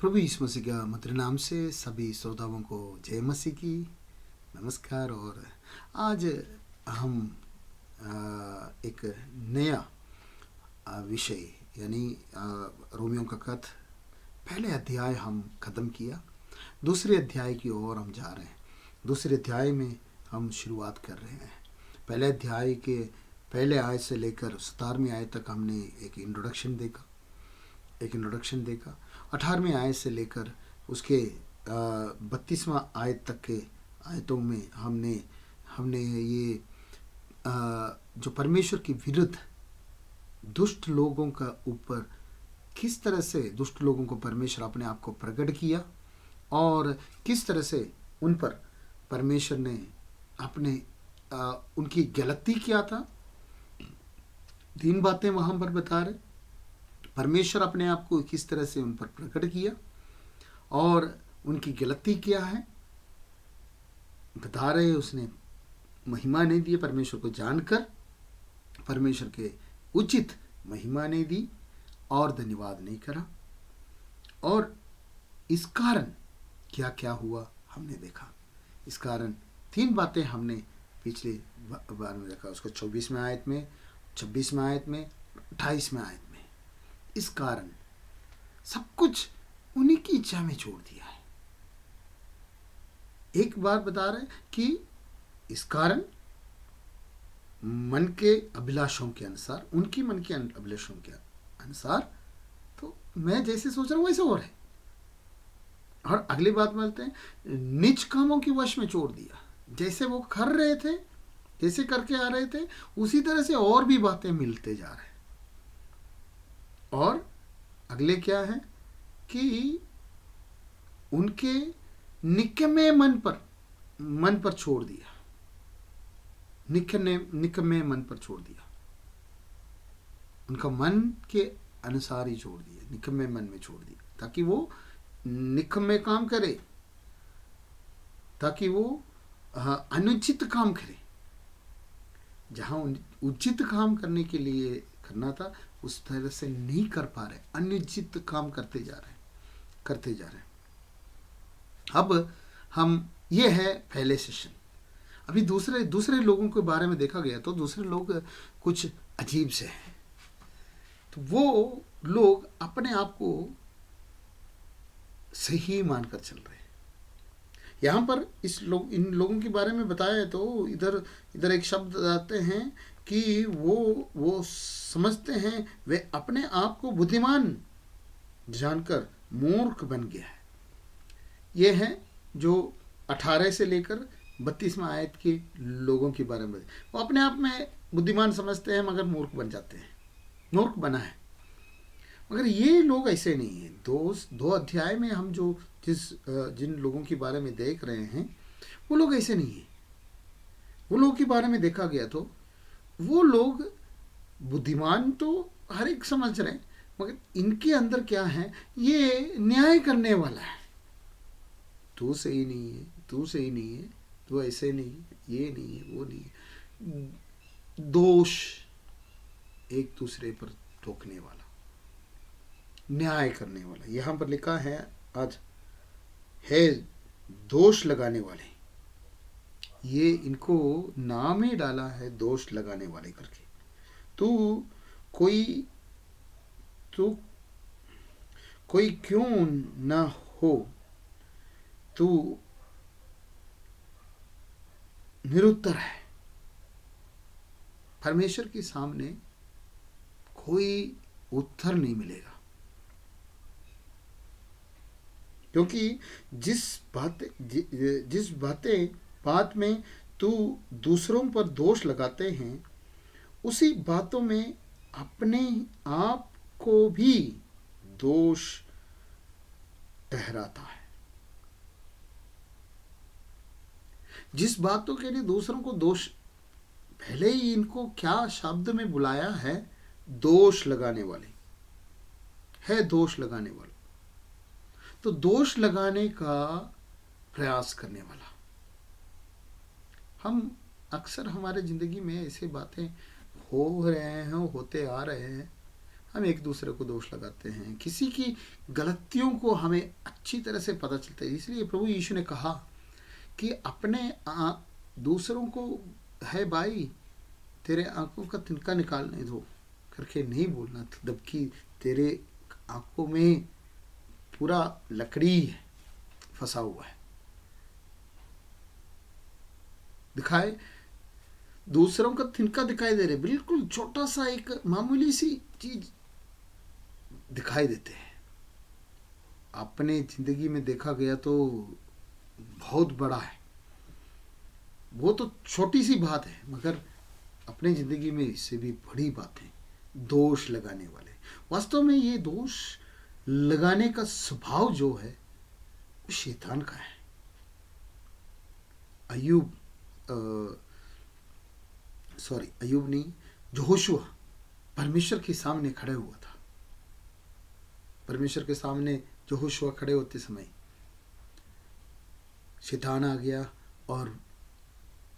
प्रभु यीशु मसीह के मधुर नाम से सभी श्रोताओं को जय मसीह की नमस्कार। और आज हम एक नया विषय यानी रोमियो का खत पहले अध्याय हम ख़त्म किया, दूसरे अध्याय की ओर हम जा रहे हैं। दूसरे अध्याय में हम शुरुआत कर रहे हैं। पहले अध्याय के पहले आयत से लेकर 17वीं आयत तक हमने एक इंट्रोडक्शन देखा। 18वीं आयत से लेकर उसके 32वां आयत तक के आयतों में हमने ये जो परमेश्वर के विरुद्ध दुष्ट लोगों का ऊपर किस तरह से दुष्ट लोगों को परमेश्वर अपने आप को प्रकट किया और किस तरह से उन पर परमेश्वर ने अपने उनकी गलती किया था। 3 बातें वहाँ पर बता रहे। परमेश्वर अपने आप को किस तरह से उन पर प्रकट किया और उनकी गलती क्या है बता रहे। उसने महिमा नहीं दी, परमेश्वर को जानकर परमेश्वर के उचित महिमा नहीं दी और धन्यवाद नहीं करा। और इस कारण क्या क्या हुआ हमने देखा। इस कारण 3 बातें हमने पिछले बार में देखा, उसको 24वें आयत में, 26वें आयत में, 28वें आयत में। इस कारण सब कुछ उन्हीं की इच्छा में छोड़ दिया है। एक बार बता रहे कि इस कारण मन के अभिलाषों के अनुसार, उनकी मन के अभिलाषों के अनुसार, तो मैं जैसे सोच रहा हूँ वैसे हो रहा है। और अगली बात बोलते हैं नीच कामों की वश में छोड़ दिया। जैसे वो कर रहे थे, जैसे करके आ रहे थे, उसी तरह से और भी बातें मिलते जा रहे हैं। और अगले क्या है कि उनके निकम्मे मन पर छोड़ दिया। निकम्मे मन पर छोड़ दिया, उनका मन के अनुसार ही छोड़ दिया, निकम्मे मन में छोड़ दिया, ताकि वो निकम्मे काम करे, ताकि वो अनुचित काम करे। जहां उचित काम करने के लिए करना था उस तरह से नहीं कर पा रहे, अनुचित काम करते जा रहे हैं। अब हम ये है पहले सेशन। अभी दूसरे लोगों के बारे में देखा गया तो दूसरे लोग कुछ अजीब से हैं। तो वो लोग अपने आप को सही मानकर चल रहे हैं। यहाँ पर इन लोगों के बारे में बताया तो इधर एक शब्द आते हैं कि वो समझते हैं वे अपने आप को बुद्धिमान जानकर मूर्ख बन गया है। ये है जो 18 से लेकर 32वां आयत के लोगों के बारे में। वो अपने आप में बुद्धिमान समझते हैं मगर मूर्ख बन जाते हैं, मूर्ख बना है। मगर ये लोग ऐसे नहीं हैं। दो अध्याय में हम जिन लोगों के बारे में देख रहे हैं वो लोग ऐसे नहीं हैं। वो लोगों के बारे में देखा गया तो वो लोग बुद्धिमान तो हर एक समझ रहे हैं, मगर इनके अंदर क्या है, ये न्याय करने वाला है। तू सही नहीं है, तू सही नहीं है, तू ऐसे नहीं है, ये नहीं है, वो नहीं है। दोष एक दूसरे पर ठोकने वाला, न्याय करने वाला। यहां पर लिखा है आज है दोष लगाने वाले। ये इनको नाम ही डाला है दोष लगाने वाले करके। तू कोई क्यों ना हो, तू निरुत्तर है। परमेश्वर के सामने कोई उत्तर नहीं मिलेगा, क्योंकि जिस बात में तू दूसरों पर दोष लगाते हैं उसी बातों में अपने आप को भी दोष ठहराता है। जिस बातों के लिए दूसरों को दोष, पहले ही इनको क्या शब्द में बुलाया है, दोष लगाने वाले है, दोष लगाने वाला। तो दोष लगाने का प्रयास करने वाला। हम अक्सर हमारे जिंदगी में ऐसे बातें हो रहे हैं, होते आ रहे हैं। हम एक दूसरे को दोष लगाते हैं, किसी की गलतियों को हमें अच्छी तरह से पता चलता है। इसलिए प्रभु यीशु ने कहा कि अपने दूसरों को, है भाई तेरे आंखों का तिनका निकालने दो करके नहीं बोलना, जबकि तेरे आंखों में पूरा लकड़ी फंसा हुआ है। दिखाए दूसरों का तिनका दिखाई दे रहे, बिल्कुल छोटा सा एक मामूली सी चीज दिखाई देते हैं। अपने जिंदगी में देखा गया तो बहुत बड़ा है, वो तो छोटी सी बात है, मगर अपने जिंदगी में इससे भी बड़ी बातें दोष लगाने वाले। वास्तव में ये दोष लगाने का स्वभाव जो है वो शैतान का है। अय्यूब नहीं, यहोशुआ परमेश्वर के सामने खड़े हुआ था। परमेश्वर के सामने यहोशुआ खड़े होते समय शैतान आ गया और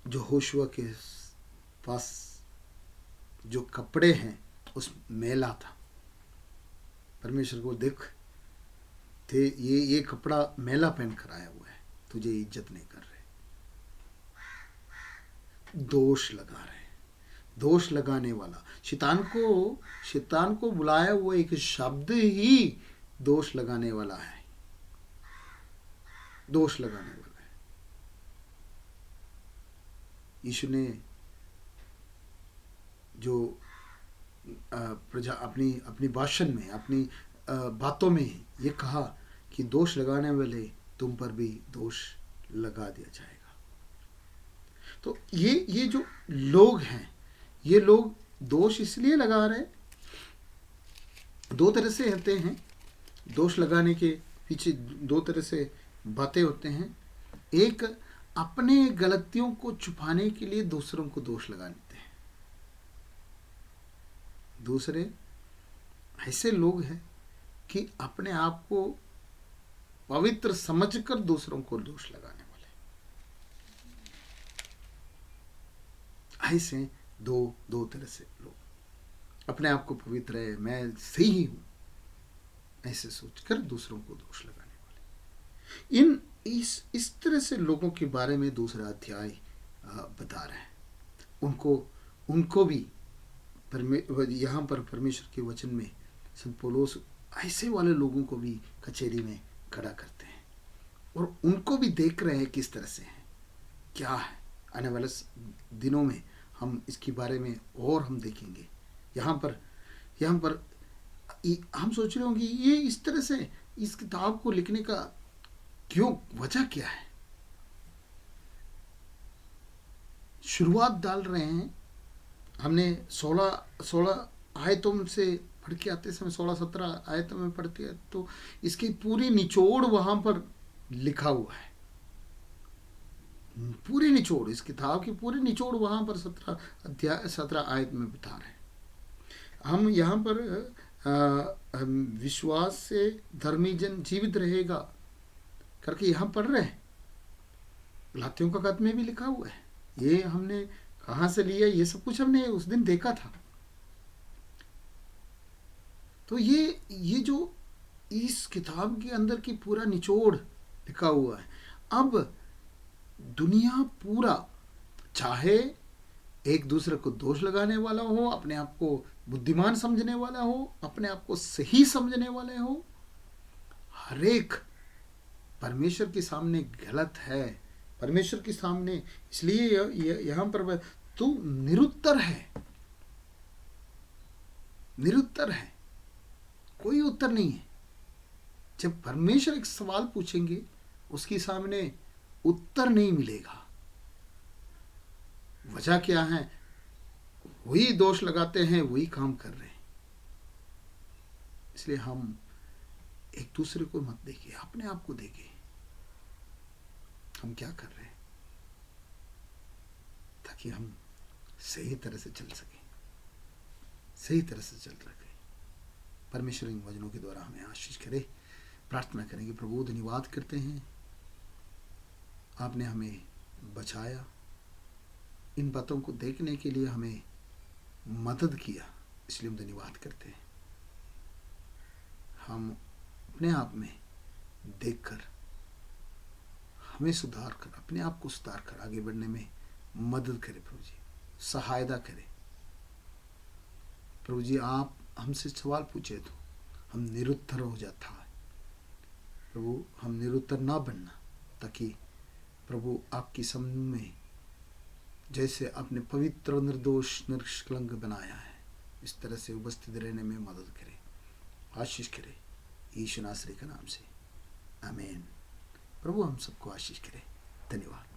यहोशुआ के पास जो कपड़े हैं उस मैला था। परमेश्वर को देख थे, ये कपड़ा मैला पहन कर आया हुआ है, तुझे इज्जत नहीं कर रहे, दोष लगा रहे। दोष लगाने वाला शैतान को बुलाया हुआ एक शब्द ही दोष लगाने वाला है। दोष लगाने वाला है। यीशु ने जो प्रजा अपनी भाषण में, अपनी बातों में ये कहा कि दोष लगाने वाले तुम पर भी दोष लगा दिया जाएगा। तो ये जो लोग हैं, ये लोग दोष इसलिए लगा रहे, दो तरह से होते हैं दोष लगाने के पीछे, दो तरह से बातें होते हैं। एक अपने गलतियों को छुपाने के लिए दूसरों को दोष लगा देते हैं। दूसरे ऐसे लोग हैं कि अपने आप को पवित्र समझकर दूसरों को दोष लगाने वाले। ऐसे दो तरह से लोग, अपने आप को पवित्र है, मैं सही हूं, ऐसे सोचकर दूसरों को दोष लगाने वाले। इस तरह से लोगों के बारे में दूसरा अध्याय बता रहे हैं। उनको भी यहाँ पर परमेश्वर के वचन में संत पौलुस ऐसे वाले लोगों को भी कचहरी में खड़ा करते हैं और उनको भी देख रहे हैं किस तरह से हैं, क्या है। आने वाले दिनों में हम इसके बारे में और हम देखेंगे। यहाँ पर हम सोच रहे होंगे ये इस तरह से इस किताब को लिखने का क्यों, वजह क्या है। शुरुआत डाल रहे हैं, हमने 16 आयतों से पढ़ के आते समय 16-17 आयतों में पढ़ते हैं तो इसकी पूरी निचोड़ वहां पर लिखा हुआ है। पूरी निचोड़, इस किताब की पूरी निचोड़ वहां पर 17 आयत में बता रहे हैं। हम यहाँ पर विश्वास से धर्मी जन जीवित रहेगा करके यहाँ पढ़ रहे हैं। गलातियों का खत में भी लिखा हुआ है। ये हमने कहाँ से लिया, ये सब कुछ हमने उस दिन देखा था। तो ये जो इस किताब के अंदर की पूरा निचोड़ लिखा हुआ है। अब दुनिया पूरा, चाहे एक दूसरे को दोष लगाने वाला हो, अपने आप को बुद्धिमान समझने वाला हो, अपने आप को सही समझने वाले हो, हर एक परमेश्वर के सामने गलत है। परमेश्वर के सामने, इसलिए यहां पर तू निरुत्तर है, निरुत्तर है, कोई उत्तर नहीं है। जब परमेश्वर एक सवाल पूछेंगे उसके सामने उत्तर नहीं मिलेगा। वजह क्या है, वही दोष लगाते हैं, वही काम कर रहे हैं। इसलिए हम एक दूसरे को मत देखिए, अपने आप को देखिए, हम क्या कर रहे हैं, ताकि हम सही तरह से चल सकें, सही तरह से चल सकें। परमेश्वर इन वचनों के द्वारा हमें आशीष करे। प्रार्थना करेंगे। प्रभु धन्यवाद करते हैं, आपने हमें बचाया, इन बातों को देखने के लिए हमें मदद किया, इसलिए हम धन्यवाद करते हैं। हम अपने आप में देखकर हमें सुधार कर, अपने आप को सुधार कर आगे बढ़ने में मदद करें प्रभु जी, सहायता करें प्रभु जी। आप हमसे सवाल पूछे तो हम निरुत्तर हो जाता है प्रभु, हम निरुत्तर ना बनना, ताकि प्रभु आपकी समूह में जैसे आपने पवित्र निर्दोष निष्कलंक बनाया है, इस तरह से उपस्थित रहने में मदद करे, आशीष करे, यीशु नासरी के नाम से, आमीन। प्रभु हम सबको आशीष करे। धन्यवाद।